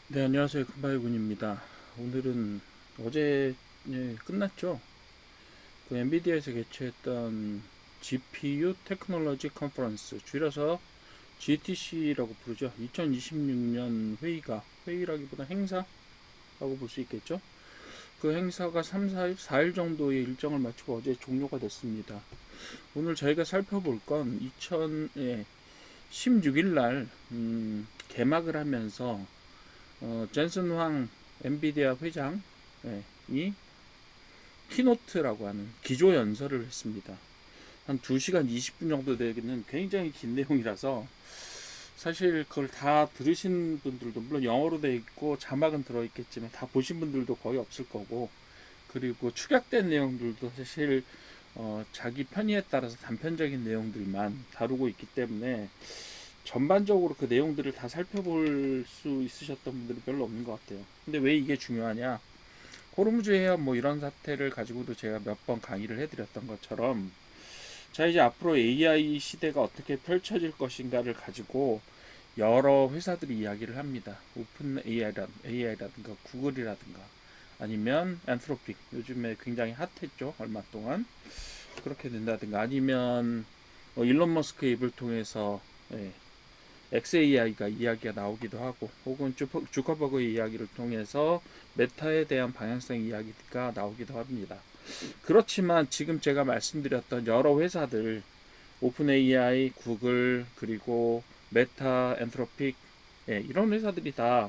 네, 안녕하세요. 금바이군입니다. 오늘은 어제 끝났죠. 그 엔비디아에서 개최했던 GPU 테크놀로지 컨퍼런스, 줄여서 GTC라고 부르죠. 2026년 회의라기보다 행사라고 볼 수 있겠죠. 그 행사가 3, 4일, 4일 정도의 일정을 마치고 어제 종료가 됐습니다. 오늘 저희가 살펴볼 건 2016일 날 개막을 하면서 젠슨 황 엔비디아 회장이 키노트라고 하는 기조 연설을 했습니다. 한 2시간 20분 정도 되는 굉장히 긴 내용이라서 사실 그걸 다 들으신 분들도 물론 영어로 돼 있고 자막은 들어 있겠지만 다 보신 분들도 거의 없을 거고, 그리고 축약된 내용들도 사실 자기 편의에 따라서 단편적인 내용들만 다루고 있기 때문에 전반적으로 그 내용들을 다 살펴볼 수 있으셨던 분들은 별로 없는 것 같아요. 근데 왜 이게 중요하냐? 호르무즈 해협 뭐 이런 사태를 가지고도 제가 몇 번 강의를 해드렸던 것처럼, 자 이제 앞으로 AI 시대가 어떻게 펼쳐질 것인가를 가지고 여러 회사들이 이야기를 합니다. 오픈 AI라든가 구글이라든가 아니면 안트로픽, 요즘에 굉장히 핫했죠, 얼마 동안. 그렇게 된다든가 아니면 일론 머스크의 입을 통해서 XAI가 이야기가 나오기도 하고, 혹은 주커버그의 이야기를 통해서 메타에 대한 방향성 이야기가 나오기도 합니다. 그렇지만 지금 제가 말씀드렸던 여러 회사들, 오픈 AI, 구글, 그리고 메타, 엔트로픽, 이런 회사들이 다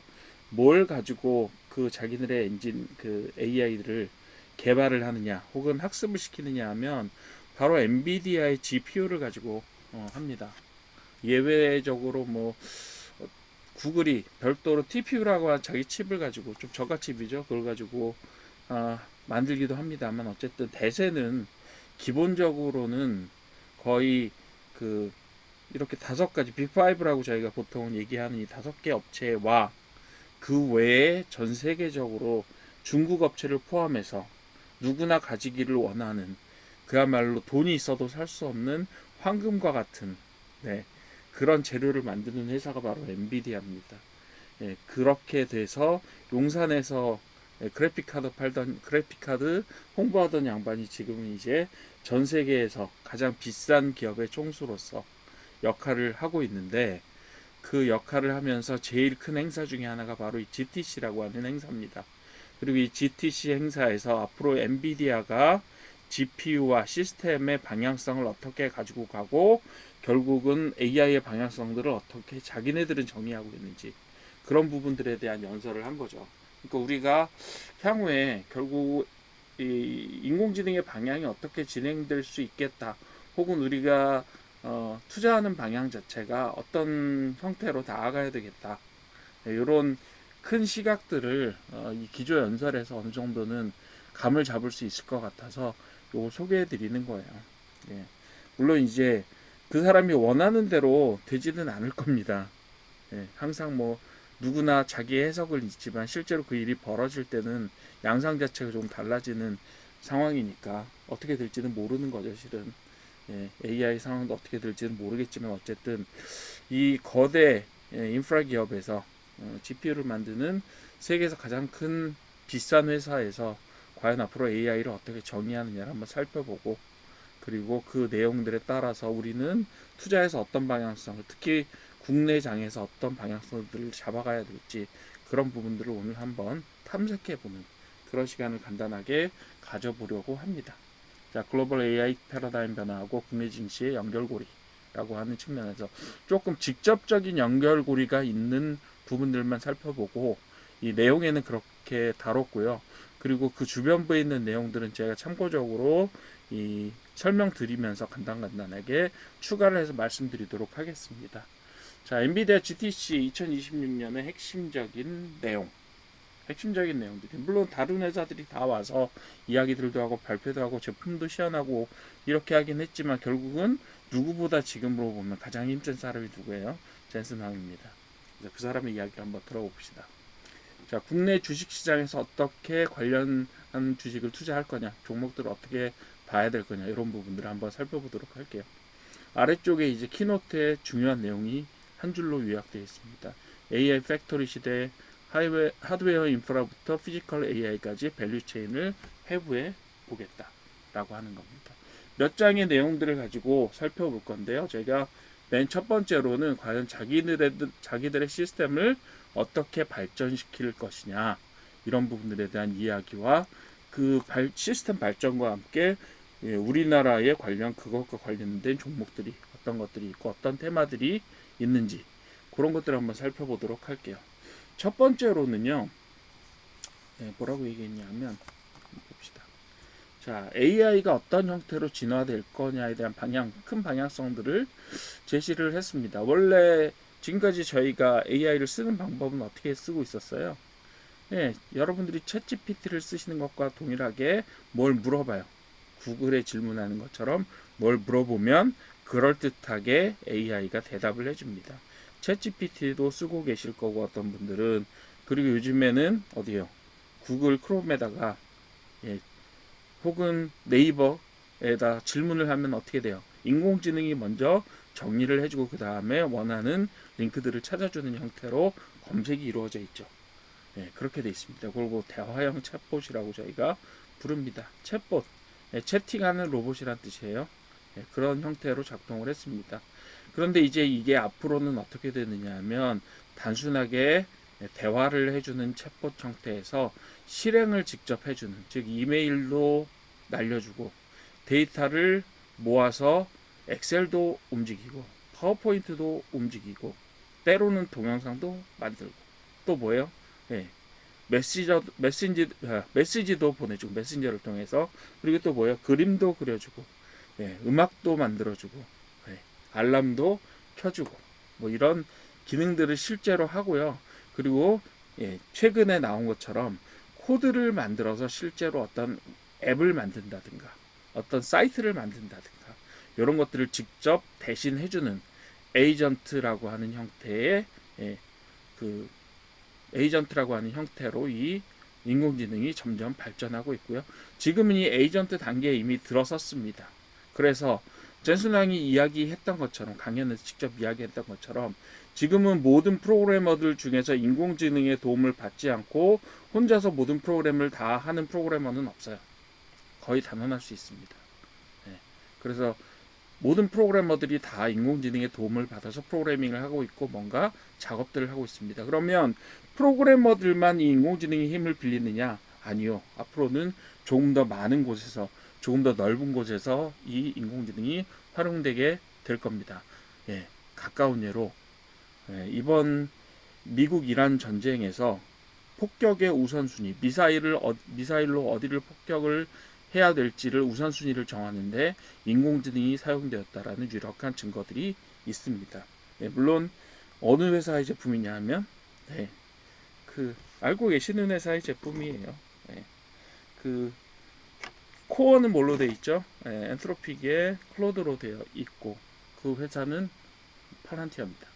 뭘 가지고 그 자기들의 엔진 그 AI를 개발을 하느냐 혹은 학습을 시키느냐 하면 바로 엔비디아의 GPU를 가지고 합니다. 예외적으로 뭐 구글이 별도로 TPU라고 하는 자기 칩을 가지고, 좀 저가 칩이죠, 그걸 가지고 만들기도 합니다만, 어쨌든 대세는 기본적으로는 거의 그 이렇게 5가지 빅5라고 저희가 보통 얘기하는 이 5개 업체와 그 외에 전 세계적으로 중국 업체를 포함해서 누구나 가지기를 원하는, 그야말로 돈이 있어도 살 수 없는 황금과 같은, 네, 그런 재료를 만드는 회사가 바로 엔비디아입니다. 그렇게 돼서 용산에서 그래픽카드 홍보하던 양반이 지금은 이제 전 세계에서 가장 비싼 기업의 총수로서 역할을 하고 있는데, 그 역할을 하면서 제일 큰 행사 중에 하나가 바로 이 GTC라고 하는 행사입니다. 그리고 이 GTC 행사에서 앞으로 엔비디아가 GPU와 시스템의 방향성을 어떻게 가지고 가고, 결국은 AI의 방향성들을 어떻게 자기네들은 정의하고 있는지, 그런 부분들에 대한 연설을 한 거죠. 그러니까 우리가 향후에 결국 이 인공지능의 방향이 어떻게 진행될 수 있겠다, 혹은 우리가 투자하는 방향 자체가 어떤 형태로 나아가야 되겠다, 이런 큰 시각들을 이 기조 연설에서 어느 정도는 감을 잡을 수 있을 것 같아서 요거 소개해 드리는 거예요. 예. 물론 이제 그 사람이 원하는 대로 되지는 않을 겁니다. 항상 뭐 누구나 자기의 해석을 있지만 실제로 그 일이 벌어질 때는 양상 자체가 좀 달라지는 상황이니까 어떻게 될지는 모르는 거죠, 실은. AI 상황도 어떻게 될지는 모르겠지만, 어쨌든 이 거대 인프라 기업에서 GPU를 만드는 세계에서 가장 큰 비싼 회사에서 과연 앞으로 AI를 어떻게 정의하느냐를 한번 살펴보고, 그리고 그 내용들에 따라서 우리는 투자에서 어떤 방향성을, 특히 국내 장에서 어떤 방향성들을 잡아가야 될지, 그런 부분들을 오늘 한번 탐색해보는 그런 시간을 간단하게 가져보려고 합니다. 자, 글로벌 AI 패러다임 변화하고 국내 증시의 연결고리라고 하는 측면에서 조금 직접적인 연결고리가 있는 부분들만 살펴보고, 이 내용에는 그렇게 다뤘고요. 그리고 그 주변부에 있는 내용들은 제가 참고적으로 이 설명드리면서 간단하게 추가를 해서 말씀드리도록 하겠습니다. 자, 엔비디아 GTC 2026년의 핵심적인 내용들이, 물론 다른 회사들이 다 와서 이야기들도 하고 발표도 하고 제품도 시연하고 이렇게 하긴 했지만, 결국은 누구보다 지금으로 보면 가장 힘센 사람이 누구예요? 젠슨 황입니다. 그래서 그 사람의 이야기를 한번 들어봅시다. 자, 국내 주식시장에서 어떻게 관련한 주식을 투자할 거냐, 종목들을 어떻게 봐야 될 거냐, 이런 부분들을 한번 살펴보도록 할게요. 아래쪽에 이제 키노트의 중요한 내용이 한 줄로 요약되어 있습니다. AI 팩토리 시대, 하드웨어 인프라부터 피지컬 AI까지 밸류 체인을 해부해 보겠다라고 하는 겁니다. 몇 장의 내용들을 가지고 살펴볼 건데요. 제가 맨 첫 번째로는 과연 자기들의 시스템을 어떻게 발전시킬 것이냐, 이런 부분들에 대한 이야기와 그 시스템 발전과 함께 우리나라에 관련 그것과 관련된 종목들이 어떤 것들이 있고 어떤 테마들이 있는지, 그런 것들을 한번 살펴보도록 할게요. 첫 번째로는요, 뭐라고 얘기했냐면, 봅시다. 자, AI가 어떤 형태로 진화될 거냐에 대한 큰 방향성들을 제시를 했습니다. 원래 지금까지 저희가 AI를 쓰는 방법은 어떻게 쓰고 있었어요? 여러분들이 챗GPT를 쓰시는 것과 동일하게 뭘 물어봐요. 구글에 질문하는 것처럼 뭘 물어보면 그럴듯하게 AI가 대답을 해줍니다. 챗GPT도 쓰고 계실 거고, 어떤 분들은. 그리고 요즘에는 어디요? 구글 크롬에다가 혹은 네이버에다 질문을 하면 어떻게 돼요? 인공지능이 먼저 정리를 해주고 그 다음에 원하는 링크들을 찾아주는 형태로 검색이 이루어져 있죠. 그렇게 되어 있습니다. 그리고 대화형 챗봇이라고 저희가 부릅니다. 챗봇, 채팅하는 로봇이란 뜻이에요. 그런 형태로 작동을 했습니다. 그런데 이제 이게 앞으로는 어떻게 되느냐 하면, 단순하게 대화를 해주는 챗봇 형태에서 실행을 직접 해주는, 즉 이메일도 날려주고 데이터를 모아서 엑셀도 움직이고 파워포인트도 움직이고 때로는 동영상도 만들고, 또 뭐예요? 메시지도 보내주고, 메신저를 통해서. 그리고 또 뭐예요? 그림도 그려주고, 음악도 만들어주고, 알람도 켜주고, 뭐 이런 기능들을 실제로 하고요. 그리고 최근에 나온 것처럼 코드를 만들어서 실제로 어떤 앱을 만든다든가 어떤 사이트를 만든다든가 이런 것들을 직접 대신 해주는 에이전트라고 하는 형태의 그 에이전트라고 하는 형태로 이 인공지능이 점점 발전하고 있고요. 지금은 이 에이전트 단계에 이미 들어섰습니다. 그래서 젠순왕이 이야기했던 것처럼, 강연에서 직접 이야기했던 것처럼, 지금은 모든 프로그래머들 중에서 인공지능의 도움을 받지 않고 혼자서 모든 프로그램을 다 하는 프로그래머는 없어요. 거의 단언할 수 있습니다. 그래서 모든 프로그래머들이 다 인공지능의 도움을 받아서 프로그래밍을 하고 있고 뭔가 작업들을 하고 있습니다. 그러면 프로그래머들만 이 인공지능의 힘을 빌리느냐? 아니요. 앞으로는 조금 더 많은 곳에서, 조금 더 넓은 곳에서 이 인공지능이 활용되게 될 겁니다. 가까운 예로 이번 미국 이란 전쟁에서 폭격의 우선순위, 미사일로 어디를 폭격을 해야 될지를 우선순위를 정하는데 인공지능이 사용되었다라는 유력한 증거들이 있습니다. 물론 어느 회사의 제품이냐 하면 알고 계시는 회사의 제품이에요. 그 코어는 뭘로 되어 있죠? 엔트로픽의 클로드로 되어 있고, 그 회사는 파란티어입니다.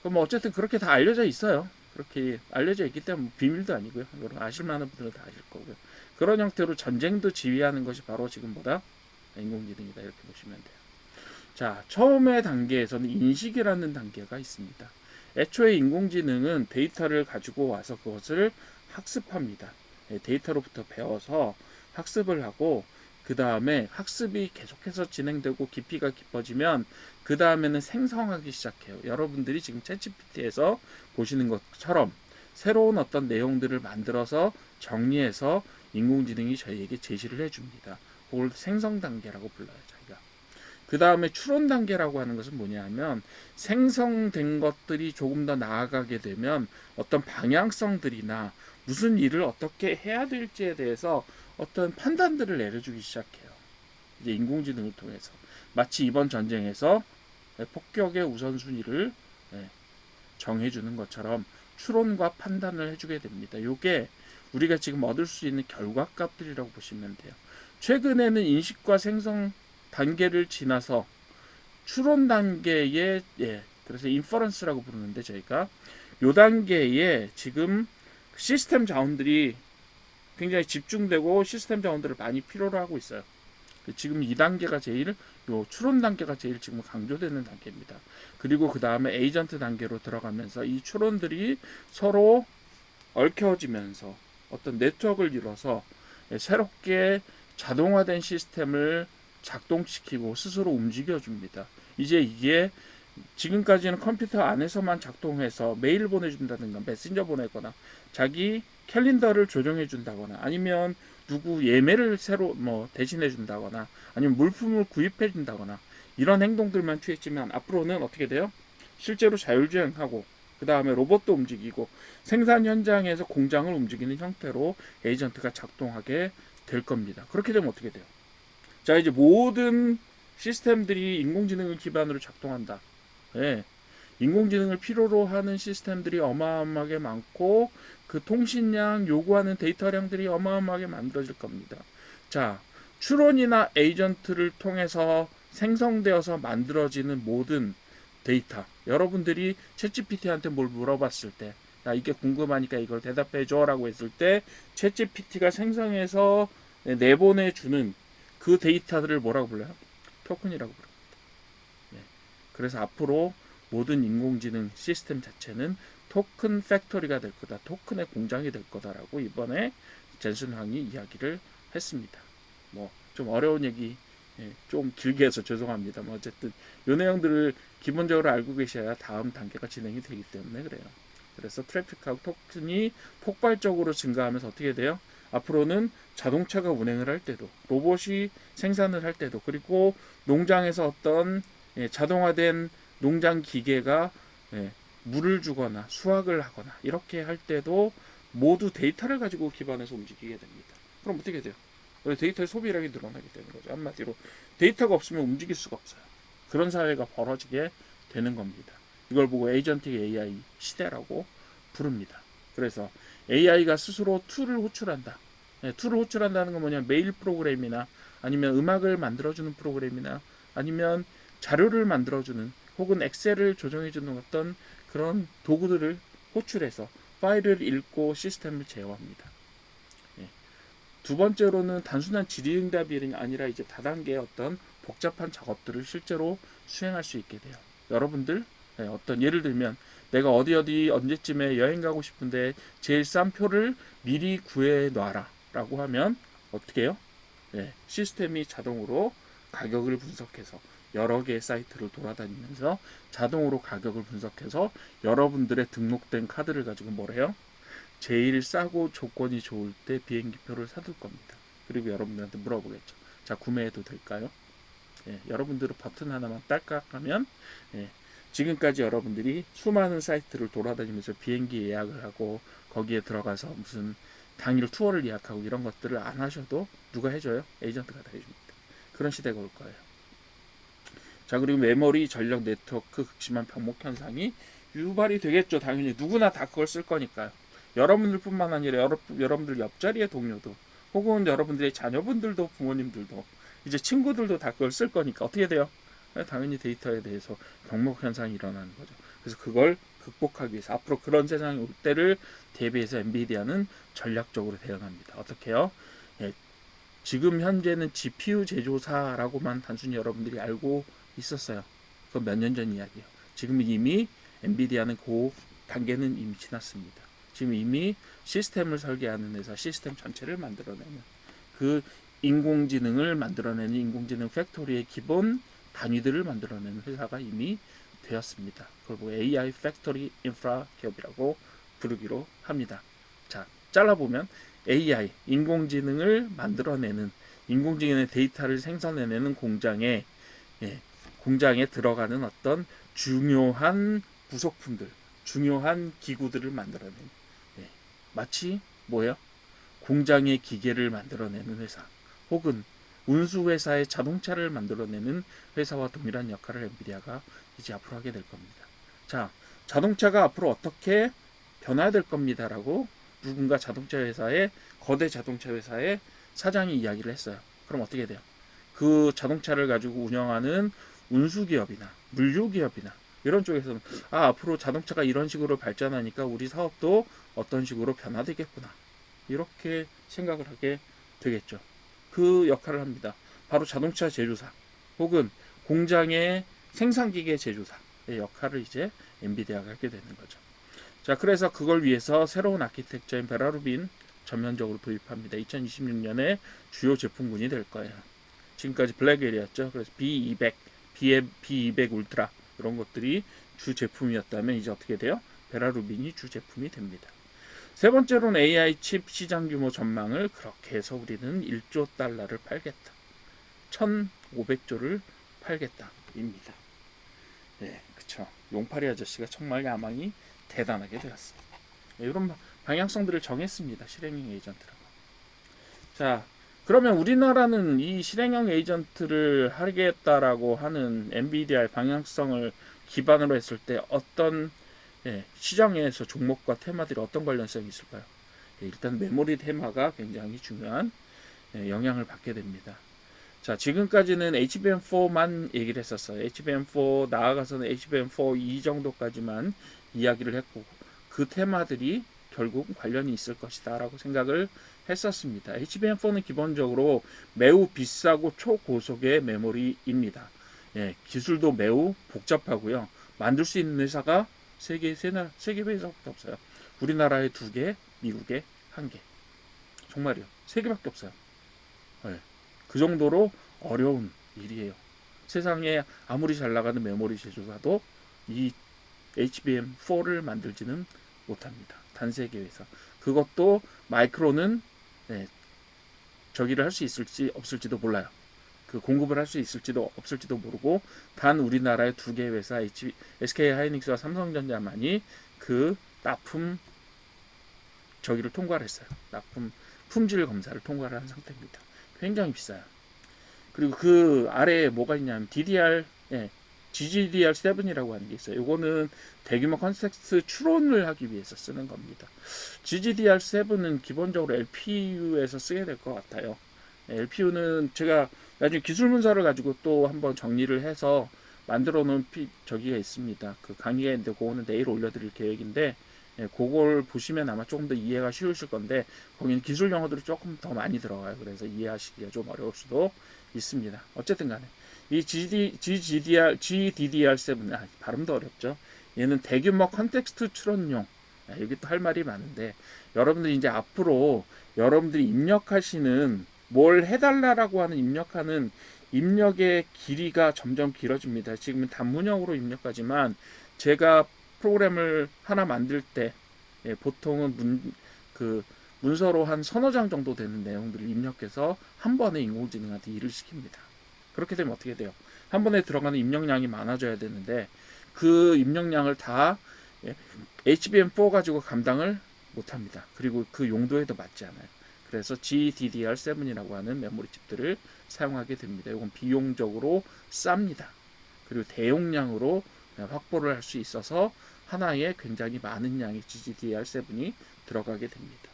그럼 어쨌든 그렇게 다 알려져 있어요. 그렇게 알려져 있기 때문에 비밀도 아니고요. 이걸 아실 만한 분들은 다 아실 거고요. 그런 형태로 전쟁도 지휘하는 것이 바로 지금 인공지능이다, 이렇게 보시면 돼요. 자, 처음의 단계에서는 인식이라는 단계가 있습니다. 애초에 인공지능은 데이터를 가지고 와서 그것을 학습합니다. 데이터로부터 배워서 학습을 하고, 그 다음에 학습이 계속해서 진행되고 깊이가 깊어지면 그 다음에는 생성하기 시작해요. 여러분들이 지금 챗GPT에서 보시는 것처럼 새로운 어떤 내용들을 만들어서 정리해서 인공지능이 저희에게 제시를 해줍니다. 그걸 생성 단계라고 불러요, 저희가. 그 다음에 추론 단계라고 하는 것은 뭐냐 하면, 생성된 것들이 조금 더 나아가게 되면 어떤 방향성들이나 무슨 일을 어떻게 해야 될지에 대해서 어떤 판단들을 내려주기 시작해요. 이제 인공지능을 통해서. 마치 이번 전쟁에서 폭격의 우선순위를 정해주는 것처럼 추론과 판단을 해주게 됩니다. 이게 우리가 지금 얻을 수 있는 결과값들이라고 보시면 돼요. 최근에는 인식과 생성 단계를 지나서 추론 단계에, 그래서 인퍼런스라고 부르는데, 저희가 이 단계에 지금 시스템 자원들이 굉장히 집중되고 시스템 자원들을 많이 필요로 하고 있어요. 지금 이 단계가 제일 요 추론 단계가 제일 지금 강조되는 단계입니다. 그리고 그 다음에 에이전트 단계로 들어가면서 이 추론들이 서로 얽혀지면서 어떤 네트워크를 이뤄서 새롭게 자동화된 시스템을 작동시키고 스스로 움직여줍니다. 이제 이게 지금까지는 컴퓨터 안에서만 작동해서 메일 보내준다든가 메신저 보내거나 자기 캘린더를 조정해 준다거나 아니면 누구 예매를 새로 대신해 준다거나 아니면 물품을 구입해 준다거나 이런 행동들만 취했지만 앞으로는 어떻게 돼요? 실제로 자율주행하고 그 다음에 로봇도 움직이고 생산 현장에서 공장을 움직이는 형태로 에이전트가 작동하게 될 겁니다. 그렇게 되면 어떻게 돼요? 자, 이제 모든 시스템들이 인공지능을 기반으로 작동한다. 예, 인공지능을 필요로 하는 시스템들이 어마어마하게 많고 그 통신량 요구하는 데이터량들이 어마어마하게 만들어질 겁니다. 자, 추론이나 에이전트를 통해서 생성되어서 만들어지는 모든 데이터, 여러분들이 챗GPT한테 뭘 물어봤을 때, 야, 이게 궁금하니까 이걸 대답해줘 라고 했을 때 챗GPT가 생성해서 내보내주는 그 데이터들을 뭐라고 불러요? 토큰이라고 부릅니다. 네. 그래서 앞으로 모든 인공지능 시스템 자체는 토큰 팩토리가 될 거다, 토큰의 공장이 될 거다라고 이번에 젠슨 황이 이야기를 했습니다. 뭐 좀 어려운 얘기 좀 길게 해서 죄송합니다. 뭐 어쨌든 이 내용들을 기본적으로 알고 계셔야 다음 단계가 진행이 되기 때문에 그래요. 그래서 트래픽하고 토큰이 폭발적으로 증가하면서 어떻게 돼요? 앞으로는 자동차가 운행을 할 때도 로봇이 생산을 할 때도 그리고 농장에서 어떤 자동화된 농장 기계가 물을 주거나 수확을 하거나 이렇게 할 때도 모두 데이터를 가지고 기반해서 움직이게 됩니다. 그럼 어떻게 돼요? 데이터의 소비량이 늘어나게 되는 거죠. 한마디로 데이터가 없으면 움직일 수가 없어요. 그런 사회가 벌어지게 되는 겁니다. 이걸 보고 에이전틱 AI 시대라고 부릅니다. 그래서 AI가 스스로 툴을 호출한다. 툴을 호출한다는 건 뭐냐? 메일 프로그램이나 아니면 음악을 만들어주는 프로그램이나 아니면 자료를 만들어주는 혹은 엑셀을 조정해주는 어떤 그런 도구들을 호출해서 파일을 읽고 시스템을 제어합니다. 두 번째로는 단순한 질의응답이 아니라 이제 다단계의 어떤 복잡한 작업들을 실제로 수행할 수 있게 돼요. 여러분들 어떤 예를 들면 내가 어디 언제쯤에 여행 가고 싶은데 제일 싼 표를 미리 구해 놔라 라고 하면 어떻게 해요? 시스템이 자동으로 가격을 분석해서 여러 개의 사이트를 돌아다니면서 자동으로 가격을 분석해서 여러분들의 등록된 카드를 가지고 뭐래요? 제일 싸고 조건이 좋을 때 비행기표를 사둘 겁니다. 그리고 여러분들한테 물어보겠죠. 자, 구매해도 될까요? 여러분들은 버튼 하나만 딸깍 하면 지금까지 여러분들이 수많은 사이트를 돌아다니면서 비행기 예약을 하고 거기에 들어가서 무슨 당일 투어를 예약하고 이런 것들을 안 하셔도 누가 해줘요? 에이전트가 다 해줍니다. 그런 시대가 올 거예요. 자, 그리고 메모리, 전력, 네트워크, 극심한 병목 현상이 유발이 되겠죠. 당연히 누구나 다 그걸 쓸 거니까요. 여러분들뿐만 아니라 여러분들 옆자리의 동료도 혹은 여러분들의 자녀분들도 부모님들도 이제 친구들도 다 그걸 쓸 거니까 어떻게 돼요? 당연히 데이터에 대해서 병목 현상이 일어나는 거죠. 그래서 그걸 극복하기 위해서 앞으로 그런 세상이 올 때를 대비해서 엔비디아는 전략적으로 대응합니다. 어떻게 해요? 지금 현재는 GPU 제조사라고만 단순히 여러분들이 알고 있었어요. 그건 몇 년 전 이야기예요. 지금 이미 엔비디아는 그 단계는 이미 지났습니다. 지금 이미 시스템을 설계하는 회사, 시스템 전체를 만들어내는 그 인공지능을 만들어내는 인공지능 팩토리의 기본 단위들을 만들어내는 회사가 이미 되었습니다. 그걸 뭐 AI 팩토리 인프라 기업이라고 부르기로 합니다. 자, 잘라보면 AI, 인공지능을 만들어내는 인공지능의 데이터를 생산해내는 공장에 들어가는 어떤 중요한 부속품들, 중요한 기구들을 만들어내는 마치 뭐예요? 공장의 기계를 만들어내는 회사 혹은 운수회사의 자동차를 만들어내는 회사와 동일한 역할을 엔비디아가 이제 앞으로 하게 될 겁니다. 자, 자동차가 앞으로 어떻게 변화될 겁니다라고 누군가 거대 자동차 회사의 사장이 이야기를 했어요. 그럼 어떻게 돼요? 그 자동차를 가지고 운영하는 운수기업이나 물류기업이나 이런 쪽에서는 앞으로 자동차가 이런 식으로 발전하니까 우리 사업도 어떤 식으로 변화되겠구나 이렇게 생각을 하게 되겠죠. 그 역할을 합니다. 바로 자동차 제조사 혹은 공장의 생산기계 제조사의 역할을 이제 엔비디아가 하게 되는 거죠. 자, 그래서 그걸 위해서 새로운 아키텍처인 베라루빈 전면적으로 도입합니다. 2026년에 주요 제품군이 될 거예요. 지금까지 블랙웰이었죠. 그래서 B200, B200 울트라 이런 것들이 주 제품이었다면 이제 어떻게 돼요? 베라루빈이 주 제품이 됩니다. 세 번째로는 AI 칩 시장 규모 전망을 그렇게 해서 우리는 1조 달러를 팔겠다. 1,500조를 팔겠다입니다. 네, 그쵸. 용팔이 아저씨가 정말 야망이 대단하게 되었어요. 네, 이런 방향성들을 정했습니다. 실행형 에이전트라고. 자, 그러면 우리나라는 이 실행형 에이전트를 하겠다라고 하는 엔비디아의 방향성을 기반으로 했을 때 어떤 시장에서 종목과 테마들이 어떤 관련성이 있을까요? 일단 메모리 테마가 굉장히 중요한 영향을 받게 됩니다. 자, 지금까지는 HBM4만 얘기를 했었어요. HBM4 나아가서는 HBM4 이 정도까지만 이야기를 했고 그 테마들이 결국 관련이 있을 것이다 라고 생각을 했었습니다. HBM4는 기본적으로 매우 비싸고 초고속의 메모리입니다. 기술도 매우 복잡하고요. 만들 수 있는 회사가 세 개 회사밖에 없어요. 우리나라에 2개, 미국에 1개. 정말이요. 3개밖에 없어요. 그 정도로 어려운 일이에요. 세상에 아무리 잘 나가는 메모리 제조사도 이 HBM4를 만들지는 못합니다. 단 3개 회사. 그것도 마이크론은 저기를 할 수 있을지 없을지도 몰라요. 그 공급을 할 수 있을지도 없을지도 모르고 단 우리나라의 2개 회사 SK 하이닉스와 삼성전자만이 그 납품 저기를 통과를 했어요. 납품 품질 검사를 통과를 한 상태입니다. 굉장히 비싸요. 그리고 그 아래에 뭐가 있냐면 DDR, GDDR7이라고 하는 게 있어요. 이거는 대규모 컨텍스트 추론을 하기 위해서 쓰는 겁니다. GDDR7은 기본적으로 LPU에서 쓰게 될 것 같아요. LPU는 제가 나중에 기술 문서를 가지고 또 한번 정리를 해서 만들어 놓은 저기가 있습니다. 그 강의가 있는데 그거는 내일 올려드릴 계획인데 그걸 보시면 아마 조금 더 이해가 쉬우실 건데 거기는 기술 용어들이 조금 더 많이 들어가요. 그래서 이해하시기가 좀 어려울 수도 있습니다. 어쨌든 간에 이 GDDR7 발음도 어렵죠. 얘는 대규모 컨텍스트 추론용. 여기 또 할 말이 많은데 여러분들이 이제 앞으로 여러분들이 입력하시는 뭘 해달라라고 하는 입력하는 입력의 길이가 점점 길어집니다. 지금은 단문형으로 입력하지만 제가 프로그램을 하나 만들 때 보통은 문서로 한 서너 장 정도 되는 내용들을 입력해서 한 번에 인공지능한테 일을 시킵니다. 그렇게 되면 어떻게 돼요? 한 번에 들어가는 입력량이 많아져야 되는데 그 입력량을 다 HBM4 가지고 감당을 못합니다. 그리고 그 용도에도 맞지 않아요. 그래서 GDDR7이라고 하는 메모리 칩들을 사용하게 됩니다. 이건 비용적으로 쌉니다. 그리고 대용량으로 확보를 할 수 있어서 하나에 굉장히 많은 양의 GDDR7이 들어가게 됩니다.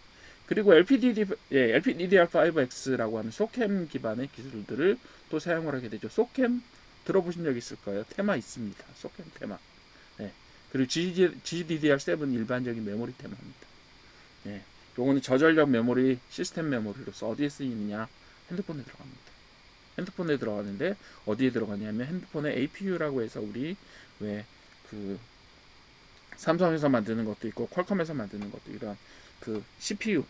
그리고 LPDDR5X라고 하는 소캠 기반의 기술들을 또 사용을 하게 되죠. 소캠 들어보신 적 있을 거예요. 테마 있습니다. 소캠 테마. 그리고 GDDR7 일반적인 메모리 테마입니다. 요거는 저전력 메모리 시스템 메모리로서 어디에 쓰이느냐? 핸드폰에 들어갑니다. 핸드폰에 들어가는데 어디에 들어가냐면 핸드폰에 APU라고 해서 우리 왜 그 삼성에서 만드는 것도 있고 퀄컴에서 만드는 것도 이런 그 CPU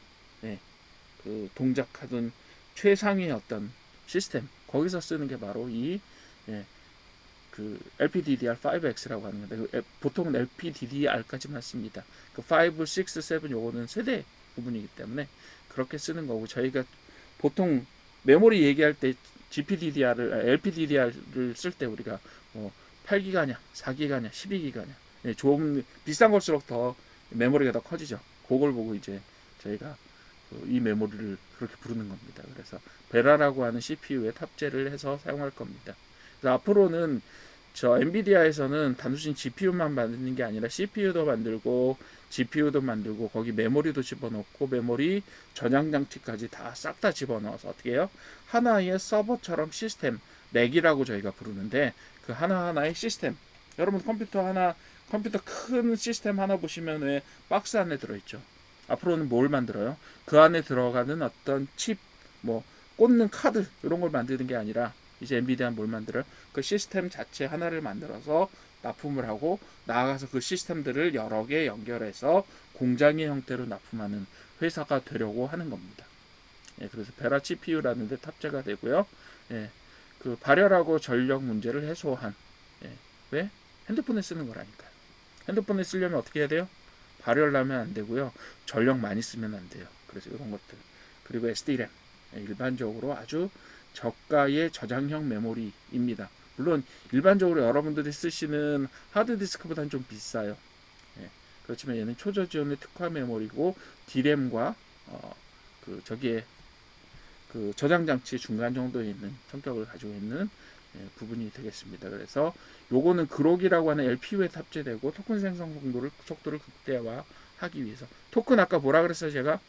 그 동작하던 최상위 어떤 시스템 거기서 쓰는 게 바로 이 그 LPDDR5X라고 하는 건데 보통은 LPDDR까지만 씁니다. 그 5, 6, 7 요거는 세대 부분이기 때문에 그렇게 쓰는 거고 저희가 보통 메모리 얘기할 때 LPDDR을 쓸 때 우리가 뭐 8기가냐, 4기가냐, 12기가냐 좀 비싼 걸수록 더 메모리가 더 커지죠. 그걸 보고 이제 저희가 이 메모리를 그렇게 부르는 겁니다. 그래서 베라라고 하는 CPU에 탑재를 해서 사용할 겁니다. 그래서 앞으로는 저 엔비디아에서는 단순히 GPU만 만드는 게 아니라 CPU도 만들고 GPU도 만들고 거기 메모리도 집어넣고 메모리 전향 장치까지 다 싹 다 집어넣어서 어떻게 해요? 하나의 서버처럼 시스템 렉이라고 저희가 부르는데 그 하나하나의 시스템 여러분 컴퓨터 큰 시스템 하나 보시면 왜 박스 안에 들어있죠. 앞으로는 뭘 만들어요? 그 안에 들어가는 어떤 칩, 뭐 꽂는 카드 이런 걸 만드는 게 아니라 이제 엔비디아는 뭘 만들어요? 그 시스템 자체 하나를 만들어서 납품을 하고 나아가서 그 시스템들을 여러 개 연결해서 공장의 형태로 납품하는 회사가 되려고 하는 겁니다. 예, 그래서 베라 CPU라는 데 탑재가 되고요. 예, 그 발열하고 전력 문제를 해소한, 예, 왜? 핸드폰에 쓰는 거라니까요. 핸드폰에 쓰려면 어떻게 해야 돼요? 발열 나면 안 되고요. 전력 많이 쓰면 안 돼요. 그래서 이런 것들. 그리고 SD램. 예, 일반적으로 아주 저가의 저장형 메모리입니다. 물론 일반적으로 여러분들이 쓰시는 하드디스크보다는 좀 비싸요. 예, 그렇지만 얘는 초저지원의 특화 메모리고 D램과 저기에 그 저장 장치 중간 정도에 있는 성격을 가지고 있는 부분이 되겠습니다. 그래서 요거는 그록이라고 하는 LPU에 탑재되고 토큰 생성 속도를 극대화하기 위해서 토큰 아까 뭐라 그랬어요 제가?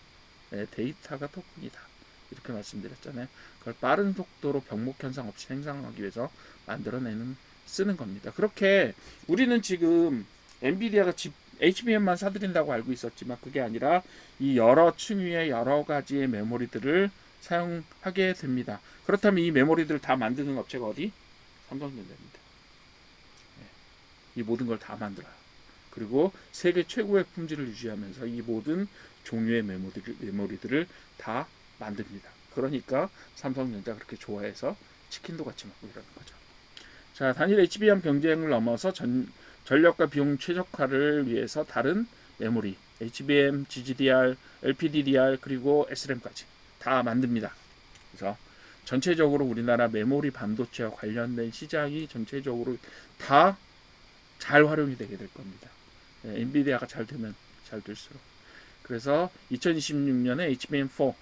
데이터가 토큰이다 이렇게 말씀드렸잖아요. 그걸 빠른 속도로 병목 현상 없이 생성하기 위해서 만들어내는 쓰는 겁니다. 그렇게 우리는 지금 엔비디아가 HBM만 사들인다고 알고 있었지만 그게 아니라 이 여러 층위의 여러 가지의 메모리들을 사용하게 됩니다. 그렇다면 이 메모리들을 다 만드는 업체가 어디? 삼성전자입니다. 이 모든 걸 다 만들어요. 그리고 세계 최고의 품질을 유지하면서 이 모든 종류의 메모리들을 다 만듭니다. 그러니까 삼성전자 그렇게 좋아해서 치킨도 같이 먹고 이러는 거죠. 자, 단일 HBM 경쟁을 넘어서 전력과 비용 최적화를 위해서 다른 메모리, HBM, GDDR, LPDDR 그리고 SRAM까지 다 만듭니다. 그래서 전체적으로 우리나라 메모리 반도체와 관련된 시장이 전체적으로 다 잘 활용이 되게 될 겁니다. 엔비디아가 잘 되면 잘 될수록. 그래서 2026년에 HBM4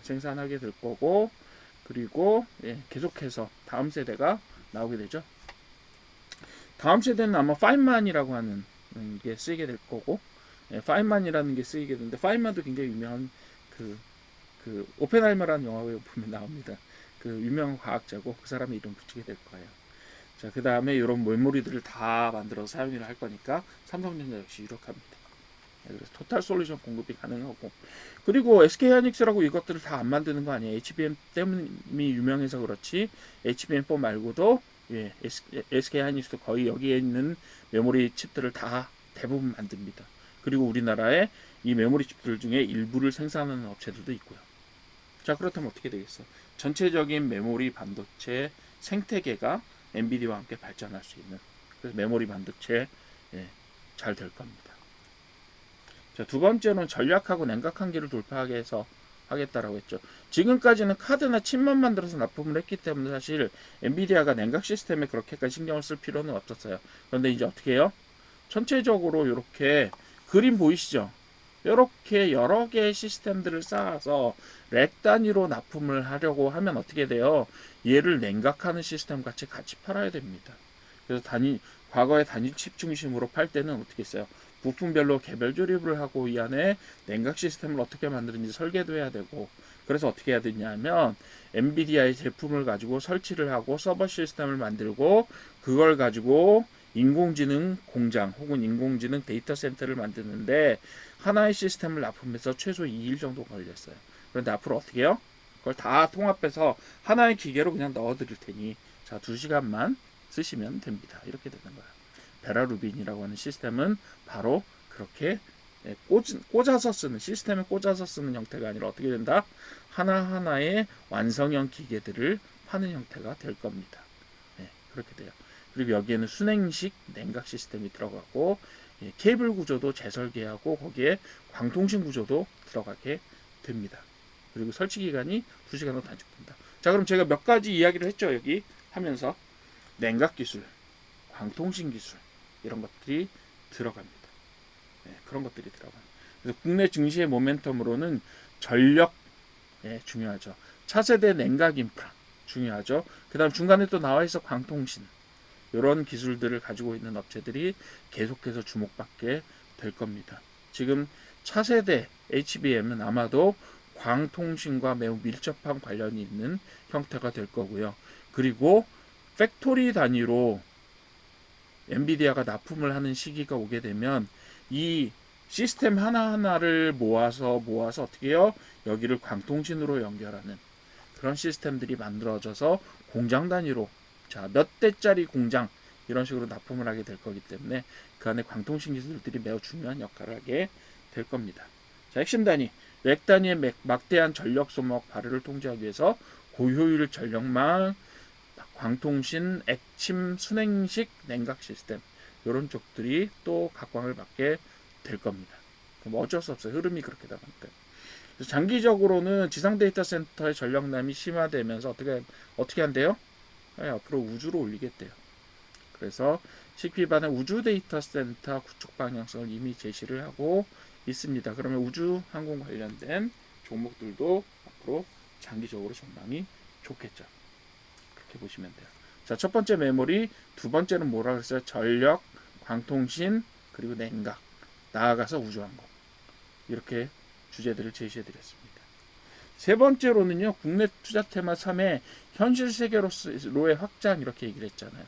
생산하게 될 거고 그리고 계속해서 다음 세대가 나오게 되죠. 다음 세대는 아마 파인만이라고 하는 게 쓰이게 될 거고 파인만이라는 게 쓰이게 되는데 파인만도 굉장히 유명한 그 오펜하이머라는 영화에 보면 나옵니다. 그 유명한 과학자고 그 사람의 이름 붙이게 될 거예요. 자, 그 다음에 이런 메모리들을 다 만들어서 사용을 할 거니까 삼성전자 역시 유력합니다. 그래서 토탈 솔루션 공급이 가능하고 그리고 SK하이닉스라고 이것들을 다 안 만드는 거 아니에요. HBM 때문이 유명해서 그렇지 HBM4 말고도 SK하이닉스도 거의 여기에 있는 메모리 칩들을 다 대부분 만듭니다. 그리고 우리나라에 이 메모리 칩들 중에 일부를 생산하는 업체들도 있고요. 자, 그렇다면 어떻게 되겠어? 전체적인 메모리 반도체 생태계가 엔비디아와 함께 발전할 수 있는 그래서 메모리 반도체 잘 될 겁니다. 자, 두 번째는 전략하고 냉각 한계를 돌파하게 해서 하겠다라고 했죠. 지금까지는 카드나 칩만 만들어서 납품을 했기 때문에 사실 엔비디아가 냉각 시스템에 그렇게까지 신경을 쓸 필요는 없었어요. 그런데 이제 어떻게 해요? 전체적으로 이렇게 그림 보이시죠? 이렇게 여러 개의 시스템들을 쌓아서 렉 단위로 납품을 하려고 하면 어떻게 돼요? 얘를 냉각하는 시스템 같이 팔아야 됩니다. 그래서 과거에 단위 칩 중심으로 팔 때는 어떻게 했어요? 부품별로 개별 조립을 하고 이 안에 냉각 시스템을 어떻게 만드는지 설계도 해야 되고 그래서 어떻게 해야 되냐면 엔비디아의 제품을 가지고 설치를 하고 서버 시스템을 만들고 그걸 가지고 인공지능 공장 혹은 인공지능 데이터 센터를 만드는데 하나의 시스템을 납품해서 최소 2일 정도 걸렸어요. 그런데 앞으로 어떻게 해요? 그걸 다 통합해서 하나의 기계로 그냥 넣어드릴 테니 자 2시간만 쓰시면 됩니다. 이렇게 되는 거예요. 베라루빈이라고 하는 시스템은 바로 그렇게 꽂아서 쓰는 시스템에 꽂아서 쓰는 형태가 아니라 어떻게 된다? 하나하나의 완성형 기계들을 파는 형태가 될 겁니다. 그렇게 돼요. 그리고 여기에는 순행식 냉각 시스템이 들어가고 케이블 구조도 재설계하고 거기에 광통신 구조도 들어가게 됩니다. 그리고 설치 기간이 2시간으로 단축된다. 자, 그럼 제가 몇 가지 이야기를 했죠. 여기 하면서 냉각 기술, 광통신 기술 이런 것들이 들어갑니다. 그런 것들이 들어갑니다. 그래서 국내 증시의 모멘텀으로는 전력 중요하죠. 차세대 냉각 인프라 중요하죠. 그 다음 중간에 또 나와 있어 광통신 이런 기술들을 가지고 있는 업체들이 계속해서 주목받게 될 겁니다. 지금 차세대 HBM은 아마도 광통신과 매우 밀접한 관련이 있는 형태가 될 거고요. 그리고 팩토리 단위로 엔비디아가 납품을 하는 시기가 오게 되면 이 시스템 하나하나를 모아서 어떻게 해요? 여기를 광통신으로 연결하는 그런 시스템들이 만들어져서 공장 단위로 자, 몇 대짜리 공장 이런 식으로 납품을 하게 될 거기 때문에 그 안에 광통신 기술들이 매우 중요한 역할을 하게 될 겁니다. 자, 핵심 단위, 렉 단위의 막대한 전력 소모와 발효를 통제하기 위해서 고효율 전력망, 광통신, 액침, 순행식 냉각 시스템 이런 쪽들이 또 각광을 받게 될 겁니다. 그럼 어쩔 수 없어요. 흐름이 그렇게 나가니까. 장기적으로는 지상 데이터 센터의 전력난이 심화되면서 어떻게 한대요? 네, 앞으로 우주로 올리겠대요. 그래서 CP반의 우주 데이터 센터 구축 방향성을 이미 제시를 하고 있습니다. 그러면 우주 항공 관련된 종목들도 앞으로 장기적으로 전망이 좋겠죠. 그렇게 보시면 돼요. 자, 첫 번째 메모리, 두 번째는 뭐라 그랬어요? 전력, 광통신, 그리고 냉각, 나아가서 우주항공. 이렇게 주제들을 제시해드렸습니다. 세 번째로는요, 국내 투자 테마 3의 현실 세계로의 확장 이렇게 얘기를 했잖아요.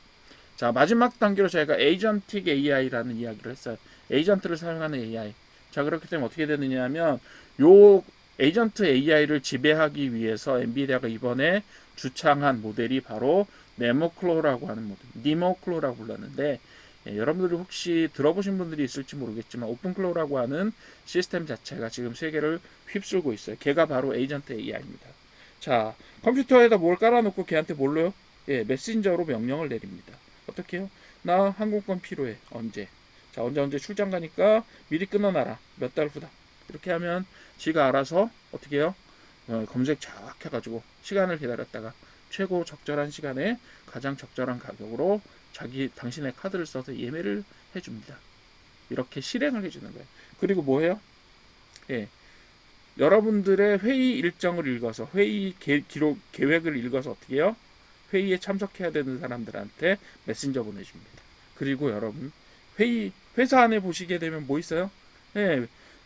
자, 마지막 단계로 저희가 에이전틱 AI라는 이야기를 했어요. 에이전트를 사용하는 AI. 자, 그렇기 때문에 어떻게 되느냐 하면 요 에이전트 AI를 지배하기 위해서 엔비디아가 이번에 주창한 모델이 바로 네모클로라고 하는 모델, 니모클로라고 불렀는데 여러분들이 혹시 들어보신 분들이 있을지 모르겠지만 오픈클로라고 하는 시스템 자체가 지금 세계를 휩쓸고 있어요. 걔가 바로 에이전트 AI입니다. 자, 컴퓨터에다 뭘 깔아놓고 걔한테 뭘로요? 메신저로 명령을 내립니다. 어떻게 해요? 나 항공권 필요해. 언제? 자, 언제 출장 가니까 미리 끊어놔라. 몇 달 후다. 이렇게 하면 지가 알아서 어떻게 해요? 검색 쫙 해가지고 시간을 기다렸다가 최고 적절한 시간에 가장 적절한 가격으로 당신의 카드를 써서 예매를 해줍니다. 이렇게 실행을 해주는 거예요. 그리고 뭐해요? 여러분들의 회의 일정을 읽어서 회의 기록 계획을 읽어서 어떻게 해요? 회의에 참석해야 되는 사람들한테 메신저 보내줍니다. 그리고 여러분 회사 안에 보시게 되면 뭐 있어요?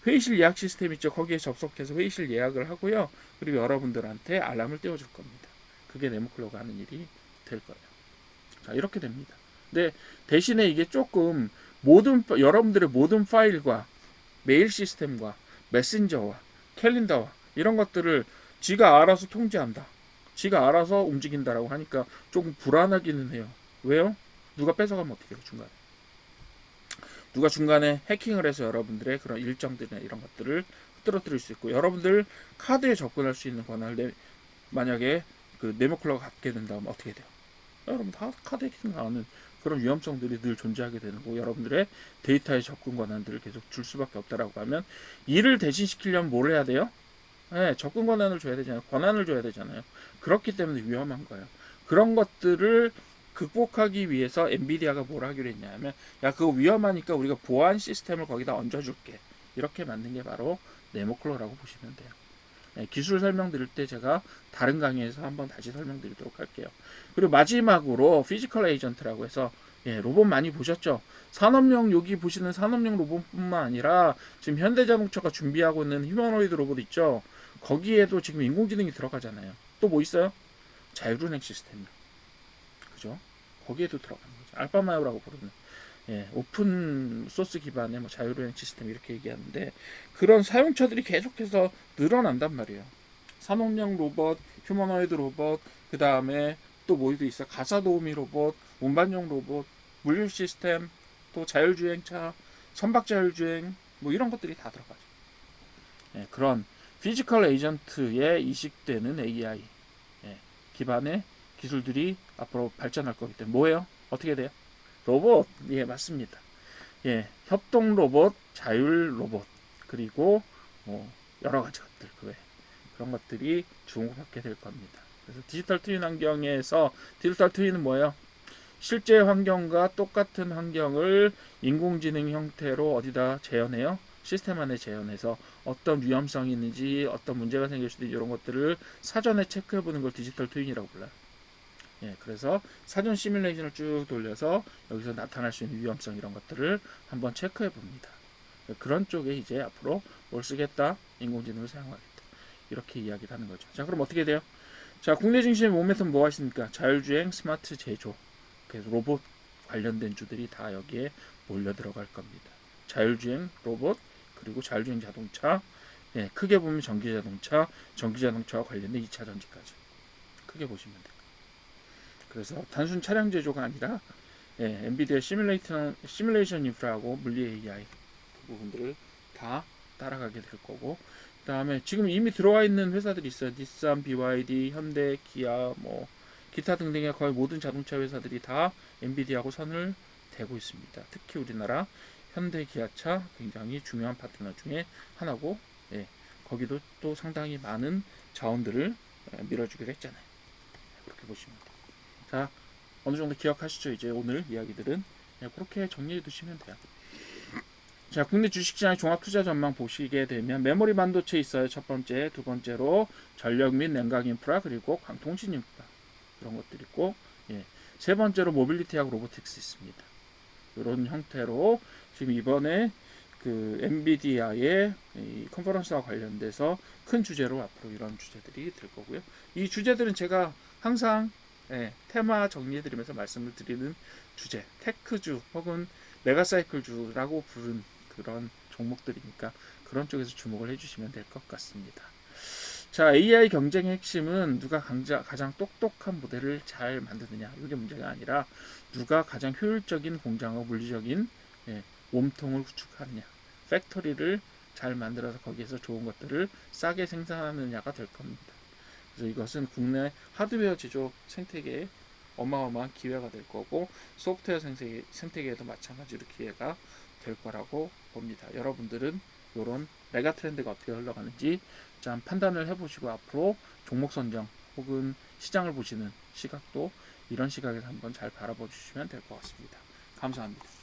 회의실 예약 시스템 있죠. 거기에 접속해서 회의실 예약을 하고요. 그리고 여러분들한테 알람을 띄워줄 겁니다. 그게 네모클로가 하는 일이 될 거예요. 자, 이렇게 됩니다. 근데 대신에 이게 조금 여러분들의 모든 파일과 메일 시스템과 메신저와 캘린더와 이런 것들을 지가 알아서 통제한다. 지가 알아서 움직인다라고 하니까 조금 불안하기는 해요. 왜요? 누가 뺏어가면 어떻게 해요? 누가 중간에 해킹을 해서 여러분들의 그런 일정들이나 이런 것들을 흐트러뜨릴 수 있고 여러분들 카드에 접근할 수 있는 권한을 만약에 그 네모클로가 갖게 된다면 어떻게 돼요? 여러분 다 카드 해킹 당하는 그런 위험성들이 늘 존재하게 되는 거고 여러분들의 데이터의 접근 권한들을 계속 줄 수밖에 없다라고 하면 이를 대신시키려면 뭘 해야 돼요? 접근 권한을 줘야 되잖아요. 권한을 줘야 되잖아요. 그렇기 때문에 위험한 거예요. 그런 것들을 극복하기 위해서 엔비디아가 뭘 하기로 했냐면 야 그거 위험하니까 우리가 보안 시스템을 거기다 얹어줄게. 이렇게 만든 게 바로 네모클로라고 보시면 돼요. 기술 설명드릴 때 제가 다른 강의에서 한번 다시 설명드리도록 할게요. 그리고 마지막으로 피지컬 에이전트라고 해서 로봇 많이 보셨죠? 산업용 여기 보시는 산업용 로봇뿐만 아니라 지금 현대자동차가 준비하고 있는 휴머노이드 로봇 있죠? 거기에도 지금 인공지능이 들어가잖아요. 또 뭐 있어요? 자율운행 시스템. 그죠? 거기에도 들어가는 거죠. 알파마요라고 부르는 오픈 소스 기반의 뭐 자율운행 시스템 이렇게 얘기하는데 그런 사용처들이 계속해서 늘어난단 말이에요. 산업용 로봇, 휴머노이드 로봇, 그 다음에 또 뭐도 있어? 가사 도우미 로봇, 운반용 로봇, 물류 시스템, 또 자율주행차, 선박 자율주행 뭐 이런 것들이 다 들어가죠. 그런 피지컬 에이전트에 이식되는 AI 기반의 기술들이 앞으로 발전할 거기 때문에 뭐예요? 어떻게 돼요? 로봇, 맞습니다. 협동 로봇, 자율 로봇, 그리고 여러 가지 것들, 그런 것들이 주목받게 될 겁니다. 그래서 디지털 트윈 환경에서 디지털 트윈은 뭐예요? 실제 환경과 똑같은 환경을 인공지능 형태로 어디다 재현해요? 시스템 안에 재현해서 어떤 위험성이 있는지, 어떤 문제가 생길 수도 있는 이런 것들을 사전에 체크해보는 걸 디지털 트윈이라고 불러요. 그래서 사전 시뮬레이션을 쭉 돌려서 여기서 나타날 수 있는 위험성 이런 것들을 한번 체크해 봅니다. 그런 쪽에 이제 앞으로 뭘 쓰겠다? 인공지능을 사용하겠다. 이렇게 이야기를 하는 거죠. 자, 그럼 어떻게 돼요? 자, 국내 중심의 모멘텀 뭐가 있습니까? 자율주행, 스마트 제조, 그래서 로봇 관련된 주들이 다 여기에 몰려 들어갈 겁니다. 자율주행 로봇, 그리고 자율주행 자동차, 크게 보면 전기자동차와 관련된 2차 전지까지. 크게 보시면 돼요. 그래서 단순 차량 제조가 아니라 엔비디아 시뮬레이션 인프라하고 물리 AI 그 부분들을 다 따라가게 될 거고, 그 다음에 지금 이미 들어와 있는 회사들이 있어요. 닛산, BYD, 현대, 기아, 뭐 기타 등등의 거의 모든 자동차 회사들이 다 엔비디아하고 선을 대고 있습니다. 특히 우리나라 현대, 기아차 굉장히 중요한 파트너 중에 하나고, 거기도 또 상당히 많은 자원들을 밀어주기로 했잖아요. 그렇게 보시면 돼요. 자, 어느 정도 기억하시죠? 이제 오늘 이야기들은 그렇게 정리해 두시면 돼요. 자, 국내 주식시장 종합 투자 전망 보시게 되면 메모리 반도체 있어요. 첫 번째, 두 번째로 전력 및 냉각 인프라, 그리고 광통신 인프라 이런 것들 있고, 세 번째로 모빌리티하고 로보틱스 있습니다. 이런 형태로 지금 이번에 그 엔비디아의 이 컨퍼런스와 관련돼서 큰 주제로 앞으로 이런 주제들이 될 거고요. 이 주제들은 제가 항상 테마 정리해드리면서 말씀을 드리는 주제, 테크주 혹은 메가사이클주라고 부른 그런 종목들이니까 그런 쪽에서 주목을 해주시면 될 것 같습니다. 자, AI 경쟁의 핵심은 누가 가장 똑똑한 모델을 잘 만드느냐, 이게 문제가 아니라 누가 가장 효율적인 공장과 물리적인 몸통을 구축하느냐, 팩토리를 잘 만들어서 거기에서 좋은 것들을 싸게 생산하느냐가 될 겁니다. 그래서 이것은 국내 하드웨어 제조 생태계에 어마어마한 기회가 될 거고, 소프트웨어 생태계에도 마찬가지로 기회가 될 거라고 봅니다. 여러분들은 이런 메가 트렌드가 어떻게 흘러가는지 좀 판단을 해보시고 앞으로 종목 선정 혹은 시장을 보시는 시각도 이런 시각에서 한번 잘 바라봐 주시면 될 것 같습니다. 감사합니다.